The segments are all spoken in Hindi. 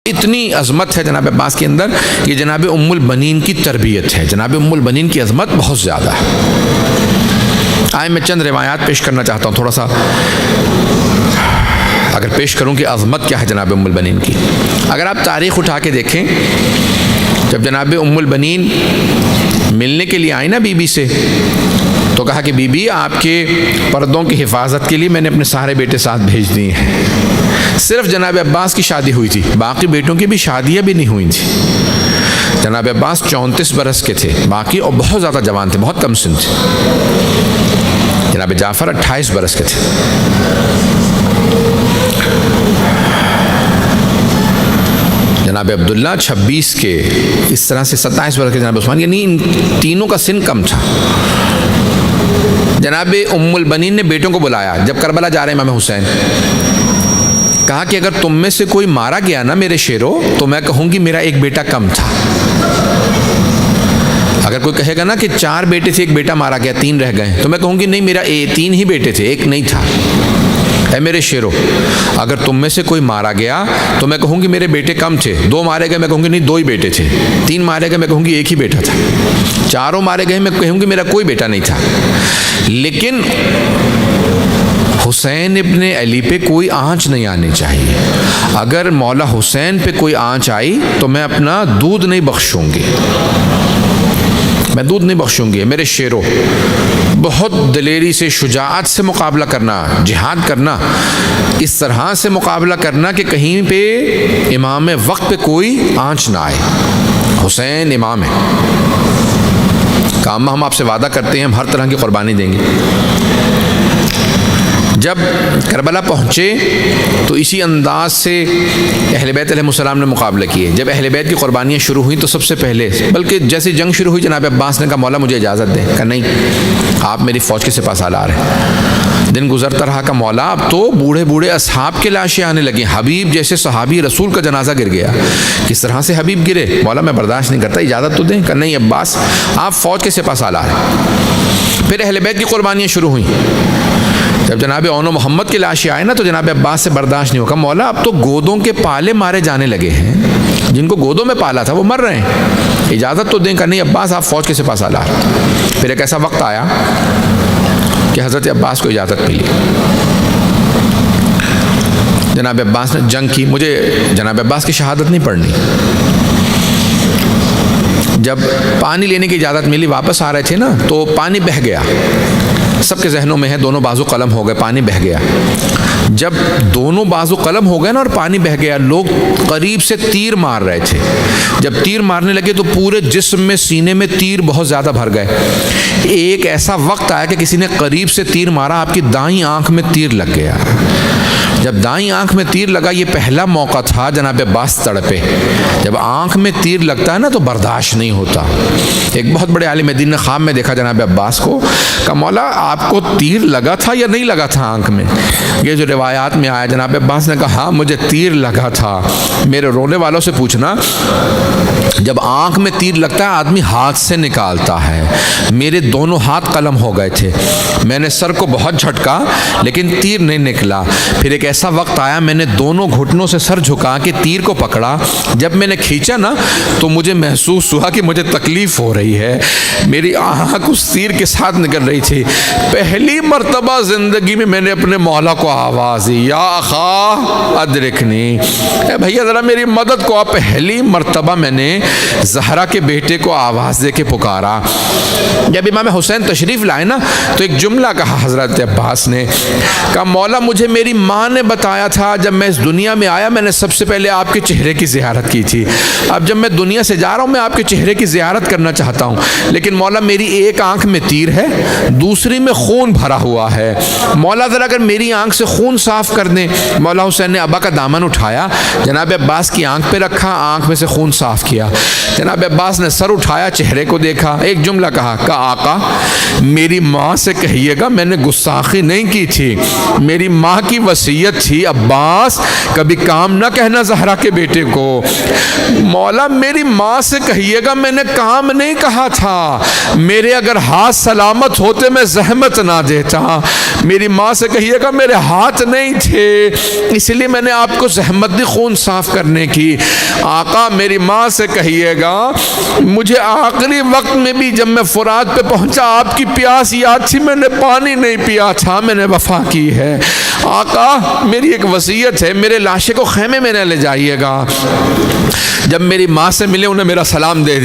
इतनी अज़मत है जनाब अब्बास के अंदर, ये जनाब उम्मुल बनीन की तरबियत है। जनाब उम्मुल बनीन की अज़मत बहुत ज़्यादा है। आए मैं चंद रिवायात पेश करना चाहता हूँ, थोड़ा सा अगर पेश करूँ कि अज़मत क्या है जनाब उम्मुल बनीन की। अगर आप तारीख़ उठा के देखें, जब जनाब उम्मुल बनीन मिलने के लिए आई ना बीबी से, तो कहा कि बीबी आपके पर्दों की हिफाजत के लिए मैंने अपने सारे बेटे साथ भेज दिए हैं। सिर्फ जनाब अब्बास की शादी हुई थी, बाकी बेटों की भी शादियाँ भी नहीं हुई थी। जनाब अब्बास 34 बरस के थे बाकी, और बहुत ज़्यादा जवान थे, बहुत कम सिन थे। जनाब जाफ़र 28 बरस के थे। जनाब अब्दुल्ला 26 के, इस तरह से 27 वर्ष के जनाब उस्मान, यानी इन तीनों का सिन कम था। जनाब उम्मुल बनीन ने बेटों को बुलाया, जब करबला जा रहे इमाम हुसैन, कहा कि अगर तुम में से कोई मारा गया ना मेरे शेरों, तो मैं कहूँगी मेरा एक बेटा कम था। अगर कोई कहेगा ना कि 4 बेटे थे, एक बेटा मारा गया, 3 रह गए, तो मैं कहूँगी नहीं, मेरा 3 ही बेटे थे, एक नहीं था। ऐ मेरे शेरों, अगर तुम में से कोई मारा गया तो मैं कहूँगी मेरे बेटे कम थे। 2 मारे गए, मैं कहूँगी नहीं 2 ही बेटे थे। 3 मारे गए, मैं कहूँगी 1 ही बेटा था। 4 मारे गए, मैं कहूँगी मेरा कोई बेटा नहीं था। लेकिन हुसैन इब्ने अली पे कोई आँच नहीं आनी चाहिए। अगर मौला हुसैन पे कोई आँच आई तो मैं अपना दूध नहीं बख्शूँगी, मैं दूध नहीं बख्शूँगी। मेरे शेरों, बहुत दलेरी से, शुजाअत से मुकाबला करना, जिहाद करना, इस तरह से मुकाबला करना कि कहीं पे इमाम वक्त पे कोई आँच ना आए। हुसैन इमाम है, काम हम आपसे वादा करते हैं हम हर तरह की कुर्बानी देंगे। जब करबला पहुँचे तो इसी अंदाज से अहले बैत अलैहिस्सलाम ने मुकाबला किए। जब अहले बैत की कुर्बानियाँ शुरू हुई तो सबसे पहले, बल्कि जैसे जंग शुरू हुई, जनाब अब्बास ने कहा मौला मुझे इजाज़त दें। कहा नहीं, आप मेरी फ़ौज के सिपा सालार हैं। दिन गुजरता रहा का मौला अब तो बूढ़े बूढ़े असहाब के लाशें आने लगी। हबीब जैसे सहाबी रसूल का जनाजा गिर गया। किस तरह से हबीब गिरे? मौला मैं बर्दाश्त नहीं करता, इजाज़त तो दें। कहा नहीं अब्बास, आप फ़ौज के सिपा सालार हैं। फिर अहले बैत की कुर्बानियाँ शुरू हुई। जब जनाब ओनो मोहम्मद की लाशें आए ना, तो जनाब अब्बास से बर्दाश्त नहीं होगा। मौला अब तो गोदों के पाले मारे जाने लगे हैं, जिनको गोदों में पाला था वो मर रहे हैं, इजाज़त तो दें। का नहीं अब्बास, आप फ़ौज के सिपा सालार। फिर एक ऐसा वक्त आया कि हज़रत अब्बास को इजाज़त मिली। जनाब अब्बास ने जंग की। मुझे जनाब अब्बास की शहादत नहीं पढ़नी। जब पानी लेने की इजाज़त मिली, वापस आ रहे थे ना, तो पानी बह गया। सबके जहनों में है, दोनों बाजू कलम हो गए, पानी बह गया। जब दोनों बाजू कलम हो गए ना और पानी बह गया, लोग करीब से तीर मार रहे थे। जब तीर मारने लगे तो पूरे जिस्म में, सीने में तीर बहुत ज़्यादा भर गए। एक ऐसा वक्त आया कि किसी ने करीब से तीर मारा, आपकी दाईं आंख में तीर लग गया। जब दाईं आंख में तीर लगा, ये पहला मौका था जनाब अब्बास तड़पे। जब आंख में तीर लगता है ना तो बर्दाश्त नहीं होता। एक बहुत बड़े आलिम दीन ने ख्वाब में देखा जनाब अब्बास को, कहा मौला आपको तीर लगा था या नहीं लगा था आंख में? ये जो रिवायात में आया, जनाब अब्बास ने कहा हाँ मुझे तीर लगा था। मेरे रोने वालों से पूछना, जब आंख में तीर लगता है आदमी हाथ से निकालता है। मेरे दोनों हाथ कलम हो गए थे, मैंने सर को बहुत झटका लेकिन तीर नहीं निकला। फिर एक ऐसा वक्त आया, मैंने दोनों घुटनों से सर झुका के तीर को पकड़ा। जब मैंने खींचा ना तो मुझे महसूस हुआ कि मुझे तकलीफ हो रही है। मेरी आँख उस तीर के साथ निकल रही थी। पहली मर्तबा जिंदगी में मैंने अपने मौला को आवाज़ दी, या अखा अदरिकनी, भैया ज़रा मेरी मदद को। पहली मर्तबा मैंने ज़हरा के बेटे को आवाज़ दे के पुकारा। जब इमाम हुसैन तशरीफ़ लाए ना, तो एक जुमला कहा हज़रत अब्बास ने, कहा मौला मुझे मेरी माँ ने बताया था, जब मैं इस दुनिया में आया मैंने सबसे पहले आपके चेहरे की ज़ियारत की थी। अब जब मैं दुनिया से जा रहा हूँ मैं आपके चेहरे की ज़ियारत करना चाहता हूँ, लेकिन मौला मेरी एक आँख में तीर है, दूसरी में खून भरा हुआ है। मौला ज़रा अगर मेरी आँख से खून साफ़ कर दें। मौला हुसैन ने अब्बा का दामन उठाया, जनाब अब्बास की आँख पे रखा, आँख में से खून साफ़ किया। जनाब अब्बास ने सर उठाया, चेहरे को देखा, एक जुमला कहा, आका मेरी माँ से कहिएगा मैंने गुस्ताखी नहीं की थी, मेरी माँ की वसीयत वसीयत थी, अब्बास कभी काम ना कहना ज़हरा के बेटे को। मौला मेरी माँ से कहिएगा मैंने काम नहीं कहा था, मेरे अगर हाथ सलामत होते मैं जहमत ना देता। मेरी माँ से कहिएगा मेरे हाथ नहीं थे, इसलिए मैंने आपको जहमत दी खून साफ करने की। आका मेरी माँ से कहिएगा मुझे आखिरी वक्त में भी जब मैं फुरात पे पहुंचा आपकी प्यास याद थी, मैंने पानी नहीं पिया था, मैंने वफा की है। आका मेरी एक वसीयत है, मेरे लाशे को खैमे में न ले जाइएगा, जब मेरी माँ से मिले उन्हें मेरा सलाम दे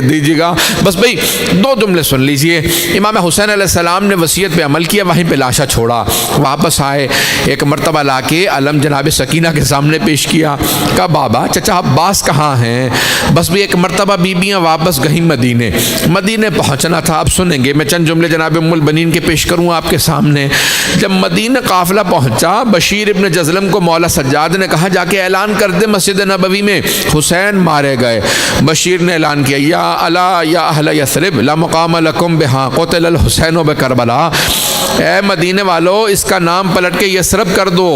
दीजिएगा। बस भाई 2 जुमले सुन लीजिए। इमाम हुसैन अलैहिस्सलाम ने वसीयत पे अमल किया, वहीं पे लाशा छोड़ा, वापस आए, एक मरतबा लाके अलम जनाब सकीना के सामने पेश किया। कहा बाबा चचा अब्बास कहाँ हैं? बस भी एक मरतबा बीबियाँ वापस गई मदीने पहुँचना था। अब सुनेंगे, मैं चंद जुमले जनाब उम्मुल बनीन के पेश करूँ आपके सामने। जब मदीना काफिला पहुँचा, बशीर इब्न जज़लम को मौला सज्जाद ने कहा जाके ऐलान कर दे मस्जिद नबवी में हुसैन मारे गए। बशीर ने ऐलान किया, या अला या अहल यसरिब ला मुकाम लकुम बिहा क़ुतिल हुसैन बिकरबला। ए मदीने वालों, इसका नाम पलट के यसरब कर दो।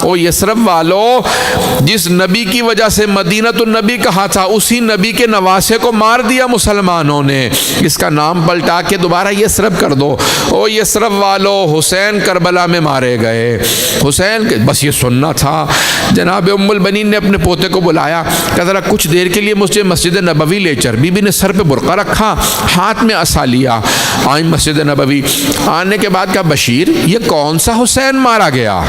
ओ यसरब वालों, जिस नबी की वजह से मदीना तो नबी कहा था, उसी नबी के नवासे को मार दिया मुसलमानों ने, इसका नाम पलटा के दोबारा यसरब कर दो। ओ यसरब वालों, हुसैन करबला में मारे गए। हुसैन के बस ये सुनना था। जनाब उम्मुल बनीन ने अपने पोते को बुलाया, कहा ज़रा कुछ देर के लिए मुझे मस्जिद नबवी ले चल। बीबी ने सर पे बुरका रखा, हाथ में असा लिया, आई मस्जिद नबवी। आने के बाद कहा बशीर ये कौन सा हुसैन मारा गया?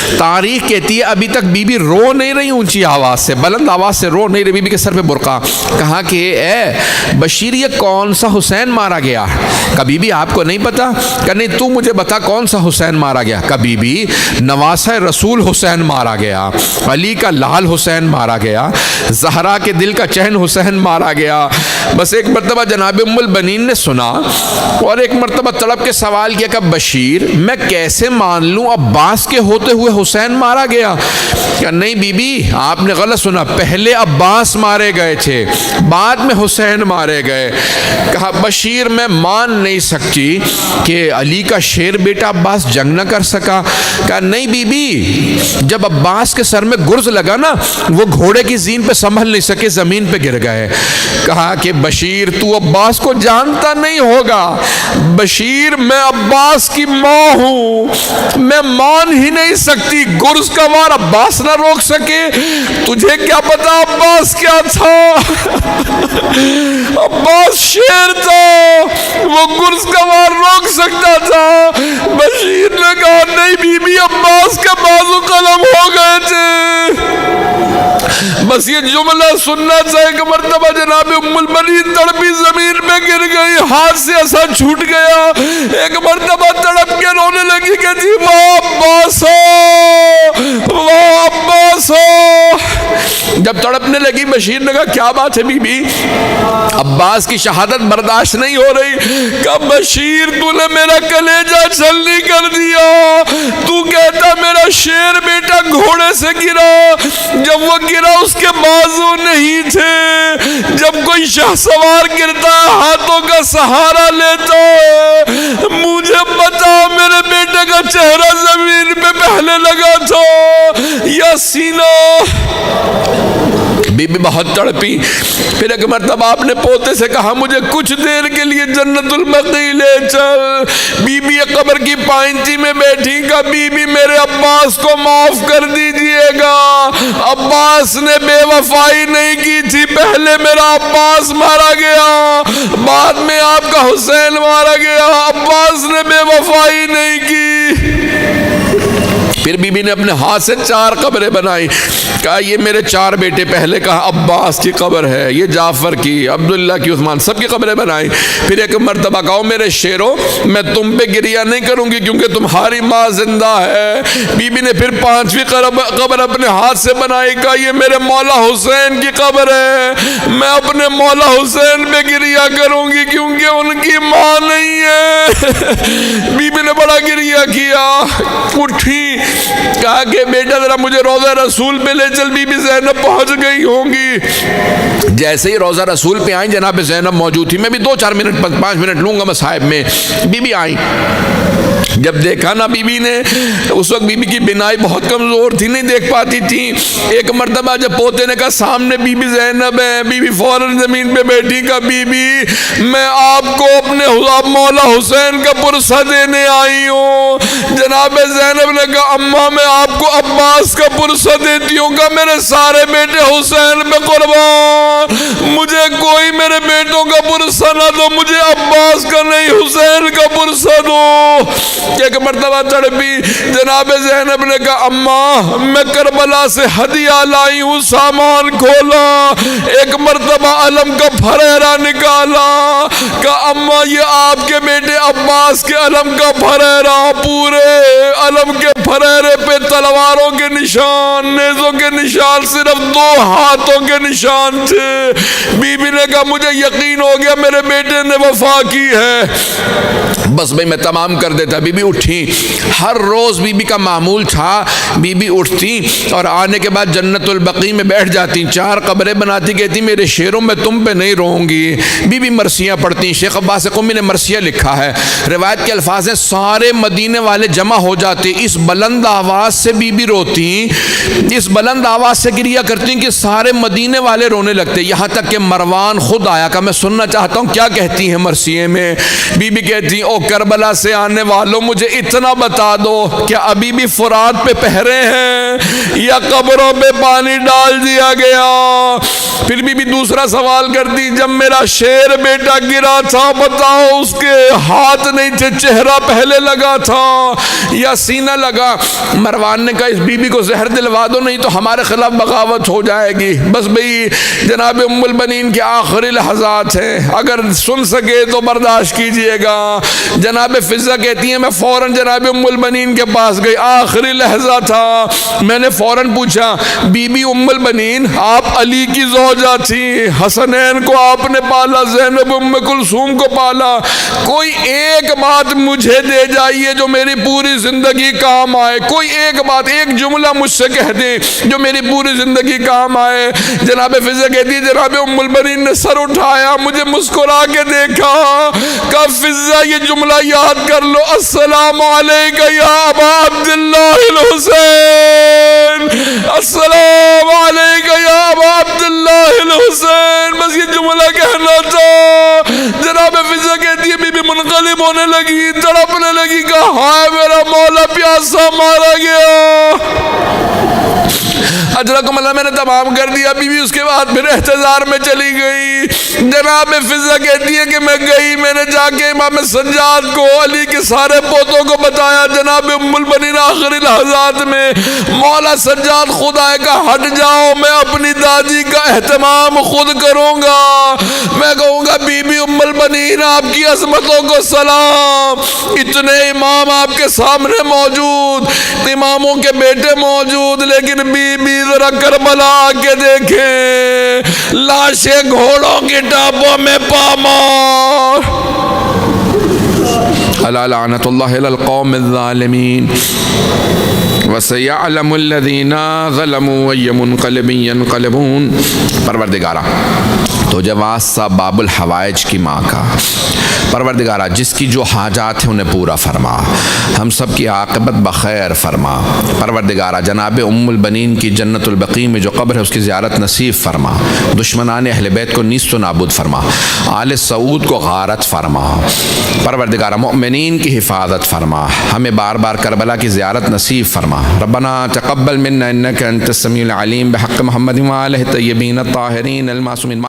तारीख कहती है अभी तक बीबी रो नहीं रही, ऊंची आवाज़ से, बुलंद आवाज़ से रो नहीं रही, बीबी के सर पे बुरका। कहा कि ए बशीर ये कौन सा हुसैन मारा गया? कहा बीबी आपको नहीं पता? कहा नहीं तू मुझे बता कौन सा हुसैन मारा गया? कहा बीबी नवासा रसूल हुसैन मारा गया, अली का लाल हुसैन मारा गया, ज़हरा के दिल का चैन हुसैन मारा गया। बस एक मरतबा जनाब उम्मुल बनीन ने सुना और एक मरतबा तड़प के सवाल किया, कहा बशीर मैं कैसे मान लूँ अब्बास के होते हुए हुसैन मारा गया? क्या नहीं बीबी आपने गलत सुना, पहले अब्बास मारे गए थे, बाद में हुसैन मारे गए। कहा बशीर मैं मान नहीं सकती कि अली का शेर बेटा अब्बास जंग न कर सका। कहा नहीं बीबी, जब अब्बास के सर में गुर्ज लगा ना, वो घोड़े की जीन पे संभल नहीं सके, जमीन पे गिर गए। कहा कि बशीर तू अब्बास को जानता नहीं होगा, बशीर मैं अब्बास की माँ हूँ, मैं मान ही नहीं सकती, गुर्ज का वार अब्बास ना रोक सके। तुझे क्या पता अब्बास क्या था? अब्बास शेर था, वो गुर्ज का वार रोक सकता था। बशीर ने कहा नहीं बीबी अब्बास का बाजू कलम हो गए थे। बस ये जुमला सुनना चाहिए कि मरतबा जनाब उम्मुल बनीन तड़पी जमीन में गिर गई, हाथ से असर छूट गया। एक मरतबा तड़प के रोने लगी, कहती वाह अब्बास हो, वाह अब्बास हो। जब तड़पने लगी बशीर ने कहा क्या बात है बीबी? अब्बास की शहादत बर्दाश्त नहीं हो रही। कहा बशीर तूने मेरा कलेजा छलनी कर दिया, तू कहता मेरा शेर बेटा घोड़े से गिरा, जब वो गिरा उसके बाजू नहीं थे। जब कोई शाहसवार गिरता हाथों का सहारा लेता है, मुझे पता मेरे बेटे का चेहरा जमीन पे पहले लगा था या सीना। बीबी बहुत तड़पी। फिर एक मरतबा आपने पोते से कहा मुझे कुछ देर के लिए जन्नतुल बकी ले चल। बीबी कब्र की पाइंची में बैठी, का बीबी मेरे अब्बास को माफ कर दीजिएगा, अब्बास ने बेवफाई नहीं की थी, पहले मेरा अब्बास मारा गया, बाद में आपका हुसैन मारा गया, अब्बास ने बेवफाई नहीं की। फिर बीबी ने अपने हाथ से 4 कब्रें बनाई। कहा ये मेरे 4 बेटे, पहले कहा अब्बास की कब्र है, ये जाफर की, अब्दुल्ला की, उस्मान, सबकी कब्रें बनाई। फिर एक मरतबा कहो मेरे शेरों मैं तुम पे गिरिया नहीं करूंगी क्योंकि तुम्हारी माँ जिंदा है। बीबी ने फिर 5वीं कब्र अपने हाथ से बनाई। कहा ये मेरे मौला हुसैन की कब्र है, मैं अपने मौला हुसैन पे गिरिया करूंगी क्योंकि उनकी माँ नहीं है। बीबी ने बड़ा गिरिया किया, उठी, कहा कि बेटा जरा मुझे रोज़ा रसूल पे ले चल, बीबी ज़ैनब पहुंच गई होंगी। जैसे ही रोज़ा रसूल पे आई, जनाब ज़ैनब मौजूद थी। मैं भी 2-4 मिनट 5 मिनट लूंगा मसाहिब में। बीबी आई, जब देखा ना बीबी ने, उस वक्त बीबी की बिनाई बहुत कमज़ोर थी, नहीं देख पाती थी। एक मरतबा जब पोते ने कहा सामने बीबी ज़ैनब है, बीबी फौरन ज़मीन पे बैठी, का बीबी मैं आपको अपने मौला हुसैन का पुरसा देने आई हूँ। जनाब ज़ैनब ने कहा अम्मा मैं आपको अब्बास का पुरसा देती हूँ। का मेरे सारे बेटे हुसैन पे कुर्बान, मुझे कोई मेरे बेटों का पुरसा ना दो, मुझे अब्बास का नहीं हुसैन का पुरसा दो। एक मरतबा तड़पी, जनाब ज़ैनब ने कहा अम्मा मैं करबला से हदिया लाई हूँ। सामान खोला, एक मरतबा अलम का फरेरा निकाला, कहा अम्मा ये आपके बेटे अब्बास के अलम का फरेरा। पूरे अलम के फरेरे पे तलवारों के निशान, नेज़ों के निशान, सिर्फ 2 हाथों के निशान थे। बीबी ने कहा मुझे यकीन हो गया मेरे बेटे ने वफा की है, बस भाई मैं तमाम कर देता। बीबी उठी, हर रोज बीबी का मामूल था, बीबी उठती और आने के बाद जन्नतुल बकी में बैठ जाती, 4 कब्रें बनाती, कहती मेरे शेरों में तुम पे नहीं रोऊंगी। बीबी मरसियाँ पढ़ती। शेख अब्बास क़ुमी ने मरसिया लिखा है, रिवायत के अल्फाज हैं सारे मदीने वाले जमा हो जाते, इस बुलंद आवाज़ से बीबी रोती, इस बुलंद आवाज़ से गिरिया करती कि सारे मदीने वाले रोने लगते। यहाँ तक कि मरवान खुद आया, का मैं सुनना चाहता हूँ क्या कहती हैं मरसिये में। बीबी कहती ओ करबला से आने वालों मुझे इतना बता दो, क्या अभी भी फुरात पे पहरे हैं या कब्रों पे पानी डाल दिया गया। फिर बीबी दूसरा सवाल करती, जब मेरा शेर बेटा गिरा था बताओ उसके हाथ नहीं थे, चेहरा पहले लगा था या सीना लगा। मरवान ने कहा इस बीबी को जहर दिलवा दो, नहीं तो हमारे खिलाफ बगावत हो जाएगी। बस भाई जनाब उम्मुल बनीन के आखिरी लहज़ात हैं, अगर सुन सके तो बर्दाश्त कीजिएगा। जनाब फिजा कहती है मैं फ़ौरन जनाब उम्मुल बनीन के पास गई, आखिरी लहजा था। मैंने फ़ौरन पूछा बीबी उम्मुल बनीन आप अली की ज़ौजा थी, हसनैन को आपने पाला, ज़ैनब उम्म कुलसूम को पाला, कोई एक बात मुझे दे जाइए जो मेरी पूरी ज़िंदगी काम आए, कोई एक बात, एक जुमला मुझसे कह दे जो मेरी पूरी ज़िंदगी काम आए। जनाब फिजा कहती है जनाब उम्मुल बनीन ने सर उठाया, मुझे मुस्कुरा के देखा, कहा फिजा ये जुमला याद कर लो, अस्सलामु अलैका या अबा अब्दुल्लाह हुसैन, अस्सलामु अलैका या अबा अब्दुल्लाह हुसैन। बस ये जुमला कहना था। जनाब फिजा कहती है बीबी मुनक़लिब होने लगी, तड़पने लगी, कहा हाय मेरा मौला प्यासा मारा गया। अजरकुम अल्लाह मैंने तमाम कर दिया। बीबी उसके बाद फिर एहतज़ार में चली गई। जनाब फिजा कहती है कि मैं गई, मैंने जाके इमाम सज्जाद को, अली के सारे पोतों को बताया। जनाब उम्मुल बनीन आखिरी लहज़ात में मौला सज्जाद खुद आएगा, हट जाओ मैं अपनी दादी का एहतमाम खुद करूँगा, मैं कहूँगा बीबी उम्मुल बनीन आपकी अज़मतों को सलाम। इतने इमाम आपके सामने मौजूद, इमामों के बेटे मौजूद, लेकिन बीबी जरा करबला आके देखें, लाशें घोड़ों की टापों में पामार। अला लानतुल्लाहि अलल कौमिज़ ज़ालिमीन वसयअलमुल लज़ीना ज़लमू अय्य मुनक़लिबिन यनक़लिबून। परवरदिगारा तो जवाब सा बाबुल हवाइज की माँ का, परवरदिगारा जिसकी जो हाजात हैं उन्हें पूरा फरमा, हम सब की आक़िबत बख़ैर फरमा। परवरदिगारा जनाब उम्मुल बनीन की जन्नतुल बक़ी में जो कब्र है उसकी ज़ियारत नसीब फरमा, दुश्मनान अहले बैत को नीस्त व नाबूद फरमा, आले सऊद को गारत फरमा। परवरदिगारा मुमिनीन की हिफाजत फरमा, हमें बार बार करबला की ज़ियारत नसीब फरमा। रब्बना तक़ब्बल मिन्ना इन्नका अंतस समीउल अलीम बिहक़्क़ि मुहम्मदिन व आलिहि तय्यबीन अत्ताहिरीन अल मासूमीन।